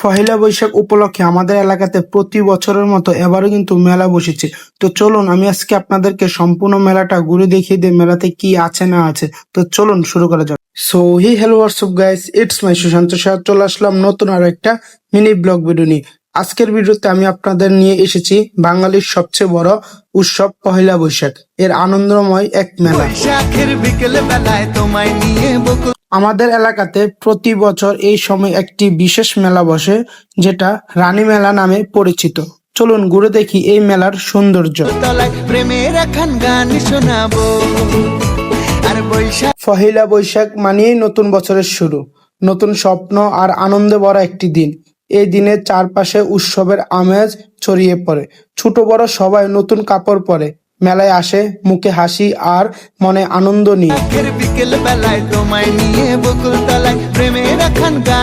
পহেলা বৈশাখ উপলক্ষে আমাদের এলাকাতে প্রতি বছরের মতো এবারও কিন্তু মেলা বসেছে। তো চলুন আমি আজকে আপনাদেরকে সম্পূর্ণ মেলাটা ঘুরে দেখিয়ে দিই মেলাতে কি আছে না আছে। তো চলুন শুরু করা যাক। So hello WhatsApp guys, it's my Sushant Saha. চলে আসলাম নতুন আর একটা মিনি ব্লগ ভিডিও নিয়ে। আজকের ভিডিওতে আমি আপনাদের নিয়ে এসেছি বাঙালির সবচেয়ে বড় উৎসব পহেলা বৈশাখ এর আনন্দময় এক মেলা। আমাদের এলাকাতে প্রতি বছর এই সময় একটি বিশেষ মেলা বসে, যেটা রানী মেলা নামে পরিচিত। চলুন ঘুরে দেখি এই মেলার সৌন্দর্য। পহেলা বৈশাখ মানেই নতুন বছরের শুরু, নতুন স্বপ্ন আর আনন্দে ভরা একটি দিন। এই দিনের চারপাশে উৎসবের আমেজ ছড়িয়ে পড়ে। ছোট বড় সবাই নতুন কাপড় পরে মেলায় আসে, মুখে হাসি আর মনে আনন্দ নিয়ে।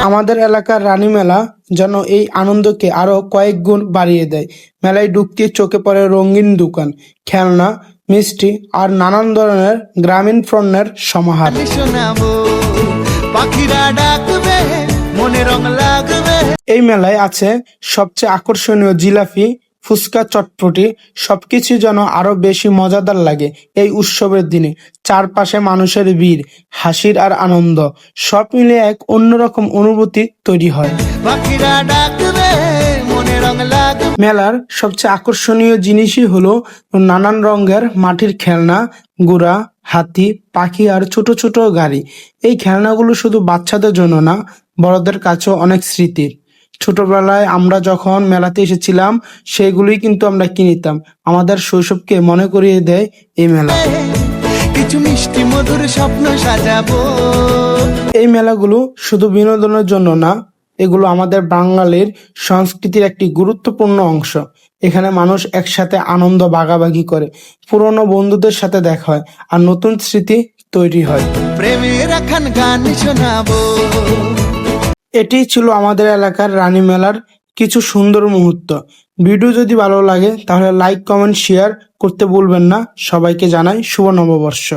আমাদের এলাকার রানী মেলা যেন এই আনন্দকে আরো কয়েক গুণ বাড়িয়ে দেয়। মেলায় ঢুকতে চোখে পড়ে রঙিন দোকান, খেলনা, মিষ্টি আর নানান ধরনের গ্রামীণ পণ্যের সমাহার। এই মেলায় আছে সবচেয়ে আকর্ষণীয় জিলাপি, ফুচকা, চটপটি, সবকিছু যেন আরো বেশি মজাদার লাগে এই উৎসবের দিনে। চারপাশে মানুষের ভিড়, হাসির আর আনন্দ, সব মিলে এক অন্যরকম অনুভূতি তৈরি হয়। মেলার সবচেয়ে আকর্ষণীয় জিনিসই হলো নানান রঙের মাটির খেলনা, ঘোড়া, হাতি, পাখি আর ছোট ছোট গাড়ি। এই খেলনাগুলো শুধু বাচ্চাদের জন্য না, বড়দের কাছেও অনেক স্মৃতির। ছোটবেলায় আমরা যখন মেলাতে এসেছিলাম সেইগুলোই কিন্তু আমরা কিনতাম। আমাদের শৈশবকে মনে করিয়ে দেয় এই মেলা। কিছু মিষ্টি মধুর স্বপ্ন সাজাবো। এই মেলাগুলো শুধু বিনোদনের জন্য না, এগুলো আমাদের বাঙালির সংস্কৃতির একটি গুরুত্বপূর্ণ অংশ। এখানে মানুষ একসাথে আনন্দ ভাগাভাগি করে, পুরনো বন্ধুদের সাথে দেখা হয় আর নতুন স্মৃতি তৈরি হয়। প্রেমের এখন গান শোনাবো। এটি ছিল আমাদের এলাকার রানী মেলার কিছু সুন্দর মুহূর্ত। ভিডিও যদি ভালো লাগে তাহলে লাইক, কমেন্ট, শেয়ার করতে ভুলবেন না। সবাইকে জানাই শুভ নববর্ষ।